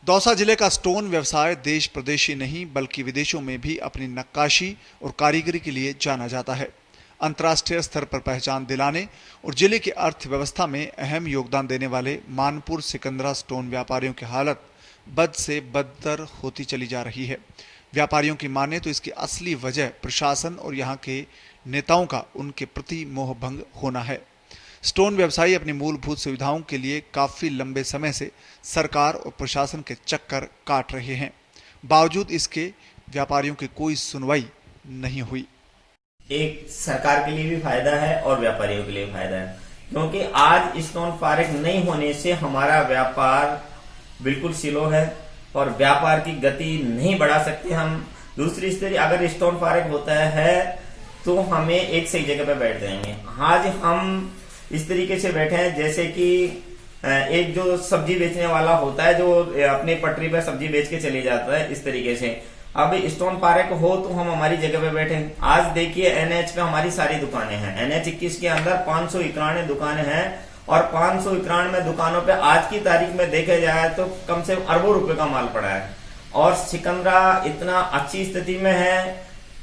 दौसा जिले का स्टोन व्यवसाय देश प्रदेश ही नहीं बल्कि विदेशों में भी अपनी नक्काशी और कारीगरी के लिए जाना जाता है। अंतर्राष्ट्रीय स्तर पर पहचान दिलाने और जिले की अर्थव्यवस्था में अहम योगदान देने वाले मानपुर सिकंदरा स्टोन व्यापारियों की हालत बद से बदतर होती चली जा रही है। व्यापारियों की माने तो इसकी असली वजह प्रशासन और यहाँ के नेताओं का उनके प्रति मोहभंग होना है। स्टोन व्यवसायी अपनी मूलभूत सुविधाओं के लिए काफी लंबे समय से सरकार और प्रशासन के चक्कर काट रहे हैं। बावजूद इसके व्यापारियों की कोई सुनवाई नहीं हुई। एक सरकार के लिए भी फायदा है और व्यापारियों के लिए फायदा है, क्योंकि आज स्टोन पार्क नहीं होने से हमारा व्यापार बिल्कुल स्लो है और व्यापार की गति नहीं बढ़ा सकते हम। दूसरी स्थिति, अगर स्टोन पार्क होता है तो हमें एक सही जगह पे बैठ जाएंगे। आज हम इस तरीके से बैठे हैं जैसे कि एक जो सब्जी बेचने वाला होता है, जो अपने पटरी पर सब्जी बेच के चले जाता है, इस तरीके से अब स्टोन पार्क हो तो हम हमारी जगह पे बैठे। आज देखिए एनएच पे हमारी सारी दुकानें हैं। एनएच 21 के अंदर 591 दुकानें हैं और 591 दुकानों पे आज की तारीख में देखा जाए तो कम से कम अरबों रुपए का माल पड़ा है। और सिकंदरा इतना अच्छी स्थिति में है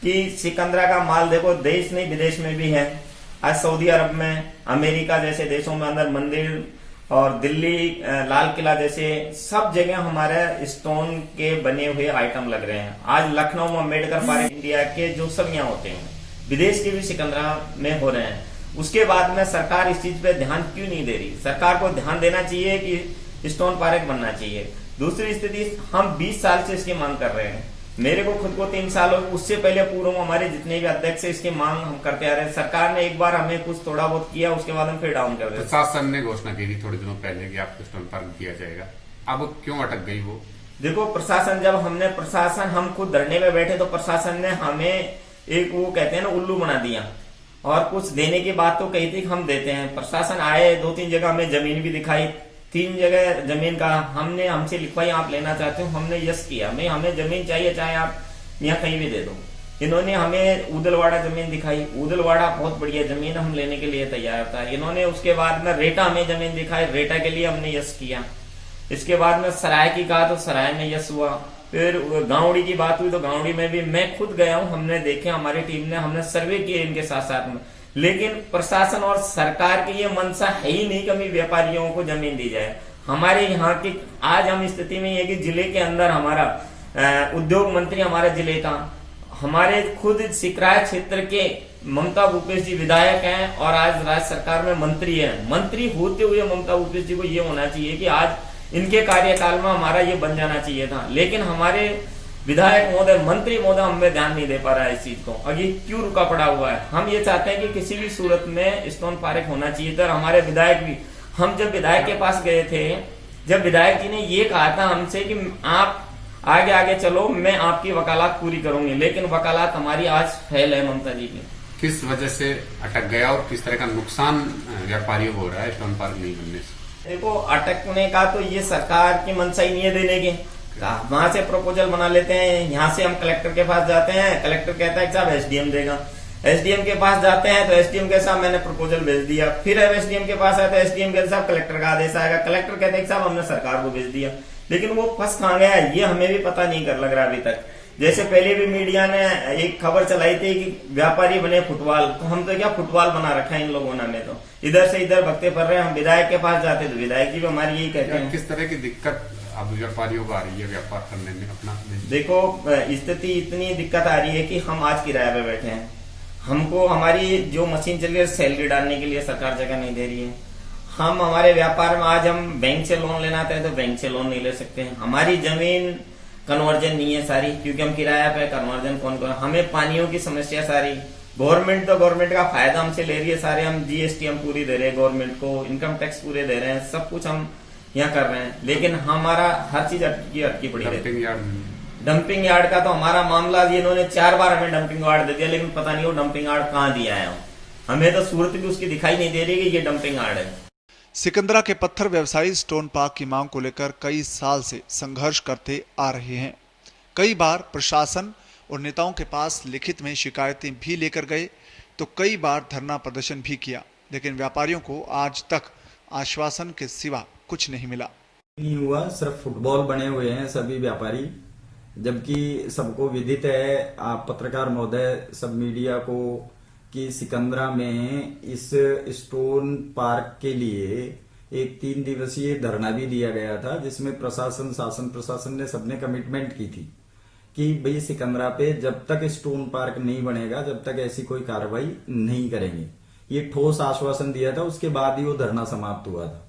कि सिकंदरा का माल देखो देश नहीं विदेश में भी है। आज सऊदी अरब में, अमेरिका जैसे देशों में अंदर मंदिर और दिल्ली लाल किला जैसे सब जगह हमारे स्टोन के बने हुए आइटम लग रहे हैं। आज लखनऊ में अम्बेडकर पार्क इंडिया के जो सब यहाँ होते हैं, विदेश के भी सिकंदरा में हो रहे हैं। उसके बाद में सरकार इस चीज पे ध्यान क्यों नहीं दे रही? सरकार को ध्यान देना चाहिए कि स्टोन पार्क बनना चाहिए। दूसरी स्थिति, हम 20 साल से इसकी मांग कर रहे हैं। मेरे को खुद को 3 साल हो, उससे पहले पूर्व हमारे जितने भी अध्यक्ष इसकी मांग हम करते आ रहे हैं। सरकार ने एक बार हमें कुछ थोड़ा बहुत किया, उसके बाद हम फिर डाउन कर दिया। प्रशासन ने घोषणा की थी थोड़े दिनों पहले कि आपको स्टोन पार्क दिया जाएगा, अब क्यों अटक गई वो? देखो प्रशासन, जब हम खुद धरने में बैठे तो प्रशासन ने हमें एक वो कहते हैं ना उल्लू बना दिया और कुछ देने की बात तो कही थी कि हम देते हैं। प्रशासन आए, 2-3 जगह हमें जमीन भी दिखाई, 3 जगह जमीन का हमसे लिखवाई, आप लेना चाहते हो? हमने यस किया, मैं हमें जमीन चाहिए, चाहे आप यहाँ कहीं भी दे दो। इन्होंने हमें उदलवाड़ा जमीन दिखाई, उदलवाड़ा बहुत बढ़िया जमीन, हम लेने के लिए तैयार था। इन्होंने उसके बाद में रेटा हमें जमीन दिखाई, रेटा के लिए हमने यस किया। इसके बाद में सराय की कहा तो सराय में यस हुआ। फिर गांवड़ी की बात हुई तो गांवड़ी में भी मैं खुद गया हूं, हमने देखे, हमारी टीम ने, हमने सर्वे किए इनके साथ साथ में। लेकिन प्रशासन और सरकार की ये मंशा है ही नहीं कि हमें व्यापारियों को जमीन दी जाए। हमारे यहाँ की आज हम स्थिति में ये कि जिले के अंदर हमारा उद्योग मंत्री, हमारे जिले का, हमारे खुद सिकराय क्षेत्र के ममता भूपेश जी विधायक हैं और आज राज्य सरकार में मंत्री है। मंत्री होते हुए ममता भूपेश जी को ये होना चाहिए कि आज इनके कार्यकाल में हमारा ये बन जाना चाहिए था, लेकिन हमारे विधायक महोदय, मंत्री महोदय हमें ध्यान नहीं दे पा रहा है इस चीज को। अभी क्यों रुका पड़ा हुआ है? हम ये चाहते हैं कि किसी भी सूरत में स्टोन पार्क होना चाहिए था। हमारे विधायक भी, हम जब विधायक के पास गए थे, जब विधायक जी ने ये कहा था हमसे कि आप आगे आगे चलो, मैं आपकी वकालत पूरी करूंगी, लेकिन वकालत हमारी आज फेल है ममता जी की। किस वजह से अटक गया और किस तरह का नुकसान व्यापारियों को हो रहा है स्टोन पार्क नहीं बनने से? देखो अटकने का तो ये सरकार की मंशा ही नहीं है देने की। वहां से प्रपोजल बना लेते हैं, यहाँ से हम कलेक्टर के पास जाते हैं, कलेक्टर कहता है कि साहब एसडीएम देगा। एसडीएम के पास जाते हैं तो एसडीएम के साहब मैंने प्रपोजल भेज दिया। फिर एसडीएम के पास आए तो एसडीएम के साहब कलेक्टर का आदेश आएगा, कलेक्टर कहते हैं कि साहब हमने सरकार को भेज दिया। लेकिन वो फंस कहाँ गया ये हमें भी पता नहीं कर लग रहा अभी तक। जैसे पहले भी मीडिया ने एक खबर चलाई थी कि व्यापारी बने फुटबॉल, तो हम तो क्या फुटबॉल बना रखा है इन लोगों ने, तो इधर से इधर भगते फिर रहे। हम विधायक के पास जाते तो विधायक जी भी हमारी यही कहते हैं। किस तरह की दिक्कत अब व्यापारियों को आ रही है व्यापार करने में अपना? देखो स्थिति इतनी दिक्कत आ रही है कि हम आज किराए पे बैठे हैं, हमको हमारी जो मशीन चल रही है सैलरी डालने के लिए सरकार जगह नहीं दे रही है। हम हमारे व्यापार में आज हम बैंक से लोन लेना चाहते तो बैंक से लोन नहीं ले सकते हैं। हमारी जमीन कन्वर्जन नहीं है सारी, क्योंकि हम किराया पे, कन्वर्जन कौन कौन, हमें पानियों की समस्या सारी। गवर्नमेंट तो गवर्नमेंट का फायदा हमसे ले रही है सारे, हम जीएसटी हम पूरी दे रहे हैं गवर्नमेंट को, इनकम टैक्स पूरे दे रहे हैं, सब कुछ हम यहाँ कर रहे हैं, लेकिन हमारा हर चीज अटकी पड़ी है। डंपिंग यार्ड का तो हमारा मामला, इन्होंने 4 बार हमें डंपिंग यार्ड दे दिया, लेकिन पता नहीं वो डंपिंग यार्ड कहाँ दिया है। हमें तो सूरत भी उसकी दिखाई नहीं दे रही कि ये डंपिंग यार्ड है। सिकंदरा के पत्थर व्यवसायी स्टोन पार्क की मांग को लेकर कई साल से संघर्ष करते आ रहे हैं। कई बार प्रशासन और नेताओं के पास लिखित में शिकायतें भी लेकर गए, तो कई बार धरना प्रदर्शन भी किया, लेकिन व्यापारियों को आज तक आश्वासन के सिवा कुछ नहीं मिला। नहीं हुआ, सिर्फ फुटबॉल बने हुए हैं सभी व्यापारी, जबकि सबको विदित है, आप पत्रकार महोदय, सब मीडिया को, कि सिकंदरा में इस स्टोन पार्क के लिए एक 3 दिवसीय धरना भी दिया गया था, जिसमें प्रशासन, शासन प्रशासन ने सबने कमिटमेंट की थी कि भाई सिकंदरा पे जब तक स्टोन पार्क नहीं बनेगा, जब तक ऐसी कोई कार्रवाई नहीं करेंगे। ये ठोस आश्वासन दिया था, उसके बाद ही वो धरना समाप्त हुआ था।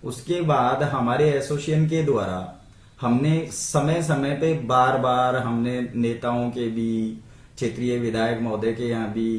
उसके बाद हमारे एसोसिएशन के द्वारा हमने समय समय पे बार बार हमने नेताओं के भी, क्षेत्रीय विधायक महोदय के यहाँ भी,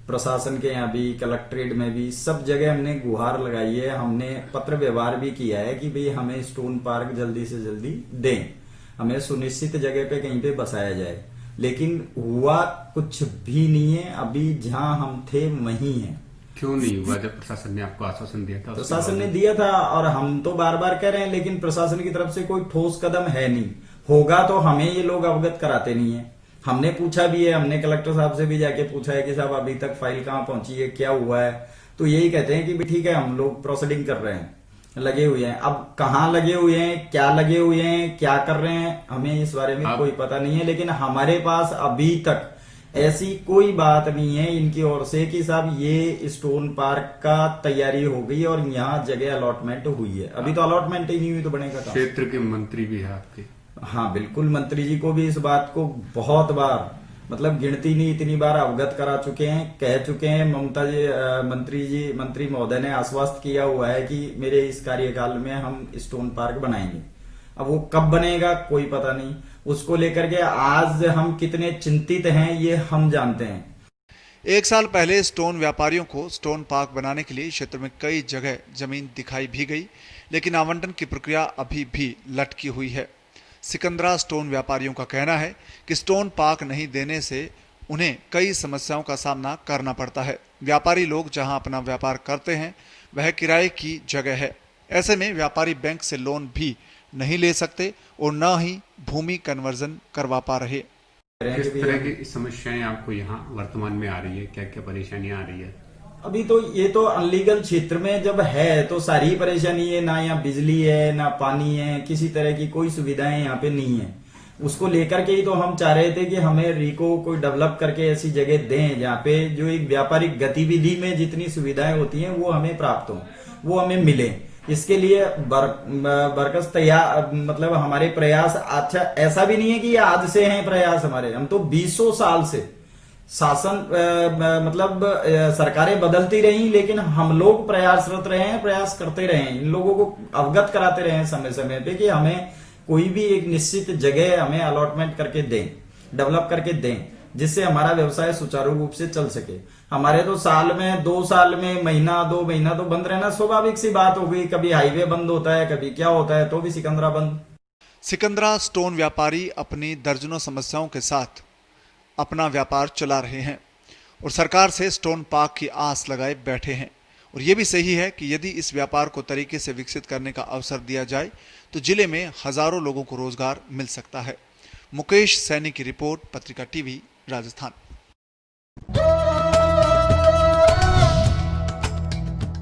प्रशासन के यहाँ भी, कलेक्ट्रेट में भी, सब जगह हमने गुहार लगाई है। हमने पत्र व्यवहार भी किया है कि भाई हमें स्टोन पार्क जल्दी से जल्दी दें, हमें सुनिश्चित जगह पे कहीं पे बसाया जाए। लेकिन हुआ कुछ भी नहीं है, अभी जहां हम थे वहीं है। क्यों नहीं हुआ जब प्रशासन ने आपको आश्वासन दिया था? प्रशासन ने दिया था और हम तो बार बार कह रहे हैं, लेकिन प्रशासन की तरफ से कोई ठोस कदम है नहीं। होगा तो हमें ये लोग अवगत कराते नहीं है। हमने पूछा भी है, हमने कलेक्टर साहब से भी जाके पूछा है कि साहब अभी तक फाइल कहाँ पहुंची है, क्या हुआ है, तो यही कहते हैं कि ठीक है हम लोग प्रोसीडिंग कर रहे हैं, लगे हुए हैं। अब कहाँ लगे हुए हैं, क्या लगे हुए हैं, क्या कर रहे हैं, हमें इस बारे में कोई पता नहीं है। लेकिन हमारे पास अभी तक ऐसी कोई बात नहीं है इनकी ओर से कि साहब ये स्टोन पार्क का तैयारी हो गई और यहाँ जगह अलॉटमेंट हुई है। अभी तो अलॉटमेंट ही नहीं हुई तो बनेगा कहाँ? क्षेत्र के मंत्री भी है आपके? हाँ बिल्कुल, मंत्री जी को भी इस बात को बहुत बार, मतलब गिनती नहीं, इतनी बार अवगत करा चुके हैं, कह चुके हैं। ममता जी, मंत्री महोदय ने आश्वस्त किया हुआ है कि मेरे इस कार्यकाल में हम स्टोन पार्क बनाएंगे। अब वो कब बनेगा कोई पता नहीं। उसको लेकर के आज हम कितने चिंतित हैं ये हम जानते हैं। 1 साल पहले स्टोन व्यापारियों को स्टोन पार्क बनाने के लिए क्षेत्र में कई जगह जमीन दिखाई भी गई, लेकिन आवंटन की प्रक्रिया अभी भी लटकी हुई है। सिकंदरा स्टोन व्यापारियों का कहना है कि स्टोन पार्क नहीं देने से उन्हें कई समस्याओं का सामना करना पड़ता है। व्यापारी लोग जहां अपना व्यापार करते हैं वह किराए की जगह है। ऐसे में व्यापारी बैंक से लोन भी नहीं ले सकते और न ही भूमि कन्वर्जन करवा पा रहे। किस तरह की समस्याएं आपको यहाँ वर्तमान में आ रही है, क्या क्या परेशानियां आ रही है? अभी तो ये तो अनलीगल क्षेत्र में जब है तो सारी ही परेशानी है, ना यहाँ बिजली है, ना पानी है, किसी तरह की कोई सुविधाएं यहाँ पे नहीं है। उसको लेकर के ही तो हम चाह रहे थे कि हमें रिको कोई डेवलप करके ऐसी जगह दें जहाँ पे जो एक व्यापारिक गतिविधि में जितनी सुविधाएं होती हैं वो हमें प्राप्त हो, वो हमें मिले। इसके लिए बरकस तैयार, मतलब हमारे प्रयास, अच्छा ऐसा भी नहीं है कि ये आज से हैं प्रयास हमारे, हम तो 20 साल से शासन, मतलब सरकारें बदलती रही लेकिन हम लोग प्रयासरत रहे हैं, प्रयास करते रहे हैं, इन लोगों को अवगत कराते रहे हैं समय समय पे कि हमें कोई भी एक निश्चित जगह हमें अलॉटमेंट करके दें, डेवलप करके दें, जिससे हमारा व्यवसाय सुचारू रूप से चल सके। हमारे तो साल में 2 साल में महीना 2 महीना तो बंद रहना स्वाभाविक सी बात हो गई। कभी हाईवे बंद होता है, कभी क्या होता है, तो भी सिकंदरा बंद। सिकंदरा स्टोन व्यापारी अपनी दर्जनों समस्याओं के साथ अपना व्यापार चला रहे हैं और सरकार से स्टोन पार्क की आस लगाए बैठे हैं। और ये भी सही है कि यदि इस व्यापार को तरीके से विकसित करने का अवसर दिया जाए तो जिले में हजारों लोगों को रोजगार मिल सकता है। मुकेश सैनी की रिपोर्ट, पत्रिका टीवी, राजस्थान।